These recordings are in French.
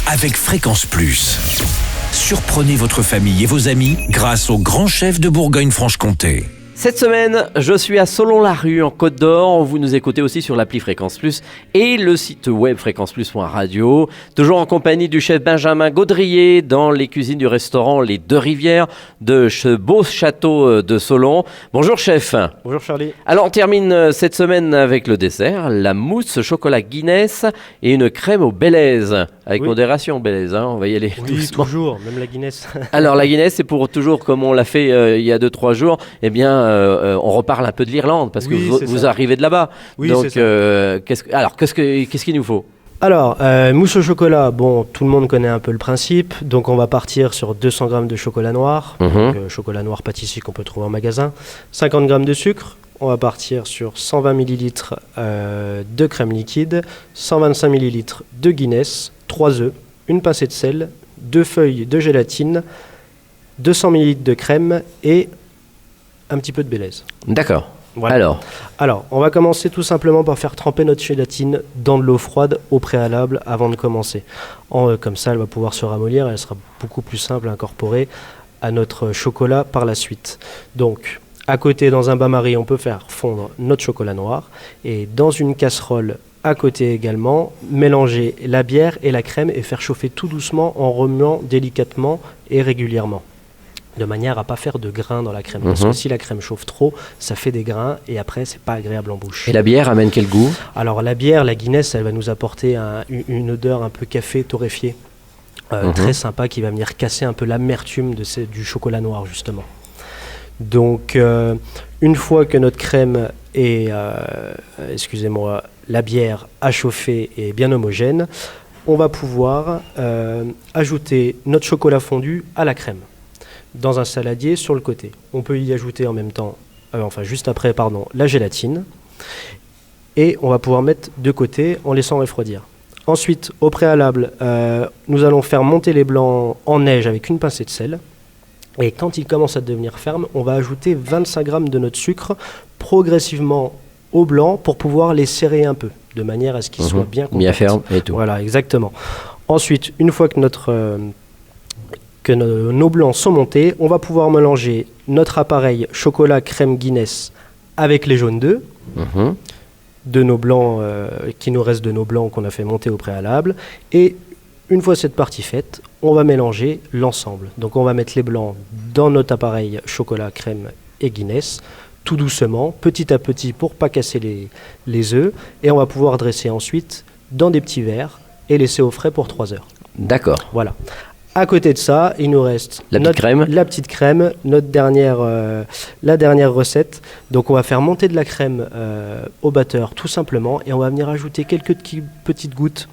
avec Fréquence Plus. Surprenez votre famille et vos amis grâce au grand chef de Bourgogne-Franche-Comté. Cette semaine, je suis à Solon-la-Rue en Côte d'Or. Vous nous écoutez aussi sur l'appli Fréquence Plus et le site web fréquenceplus.radio. Toujours en compagnie du chef Benjamin Gaudrier dans les cuisines du restaurant Les Deux Rivières de ce beau château de Solon. Bonjour chef. Bonjour Charlie. Alors on termine cette semaine avec le dessert, la mousse chocolat Guinness et une crème au Bélèze. Avec modération Bélèze, on va y aller doucement. Toujours, même la Guinness. Alors la Guinness, c'est pour toujours comme on l'a fait il y a 2-3 jours, on reparle un peu de l'Irlande parce que vous arrivez de là-bas. Oui, donc qu'est-ce qu'il nous faut? Alors, mousse au chocolat, bon, tout le monde connaît un peu le principe. Donc, on va partir sur 200 grammes de chocolat noir, chocolat noir pâtissier qu'on peut trouver en magasin, 50 grammes de sucre. On va partir sur 120 ml de crème liquide, 125 ml de Guinness, 3 œufs, une pincée de sel, 2 feuilles de gélatine, 200 ml de crème et un petit peu de Bélèze. D'accord. Voilà. Alors, on va commencer tout simplement par faire tremper notre gélatine dans de l'eau froide au préalable avant de commencer. Comme ça, elle va pouvoir se ramollir et elle sera beaucoup plus simple à incorporer à notre chocolat par la suite. Donc, à côté, dans un bain-marie, on peut faire fondre notre chocolat noir et dans une casserole à côté également, mélanger la bière et la crème et faire chauffer tout doucement en remuant délicatement et régulièrement, de manière à pas faire de grains dans la crème. Parce que si la crème chauffe trop, ça fait des grains et après, c'est pas agréable en bouche. Et la bière amène quel goût? Alors la bière, la Guinness, elle va nous apporter une odeur un peu café torréfié, très sympa, qui va venir casser un peu l'amertume du chocolat noir, justement. Donc, une fois que notre crème et la bière a chauffé et bien homogène, on va pouvoir ajouter notre chocolat fondu à la crème dans un saladier sur le côté. On peut y ajouter en même temps, juste après, la gélatine. Et on va pouvoir mettre de côté en laissant refroidir. Ensuite, au préalable, nous allons faire monter les blancs en neige avec une pincée de sel. Et quand ils commencent à devenir fermes, on va ajouter 25 grammes de notre sucre progressivement au blanc pour pouvoir les serrer un peu, de manière à ce qu'ils soient bien compacts. Bien fermes et tout. Voilà, exactement. Ensuite, une fois que nos blancs sont montés, on va pouvoir mélanger notre appareil chocolat crème Guinness avec les jaunes d'œufs, de nos blancs, qui nous reste de nos blancs qu'on a fait monter au préalable. Et une fois cette partie faite, on va mélanger l'ensemble. Donc on va mettre les blancs dans notre appareil chocolat crème et Guinness, tout doucement, petit à petit pour pas casser les œufs. Et on va pouvoir dresser ensuite dans des petits verres et laisser au frais pour 3 heures. D'accord. Voilà. À côté de ça, il nous reste la petite crème, la dernière recette. Donc on va faire monter de la crème au batteur tout simplement et on va venir ajouter quelques petites gouttes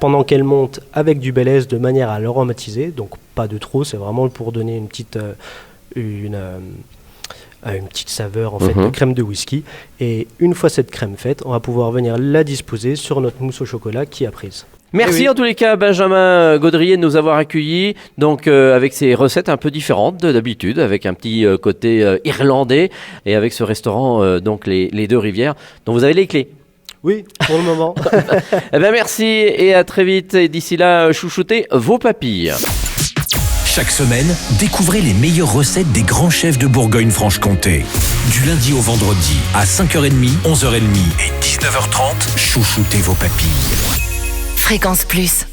pendant qu'elle monte avec du Bélèze de manière à l'aromatiser. Donc pas de trop, c'est vraiment pour donner une petite saveur en fait de crème de whisky. Et une fois cette crème faite, on va pouvoir venir la disposer sur notre mousse au chocolat qui a prise. Merci en tous les cas Benjamin Gaudrier de nous avoir accueillis, donc avec ces recettes un peu différentes de d'habitude, avec un petit côté irlandais et avec ce restaurant donc les Deux Rivières dont vous avez les clés. Oui, pour le moment. Merci et à très vite, et d'ici là chouchoutez vos papilles. Chaque semaine, découvrez les meilleures recettes des grands chefs de Bourgogne-Franche-Comté. Du lundi au vendredi à 5h30, 11h30 et 19h30, chouchoutez vos papilles. Fréquence Plus.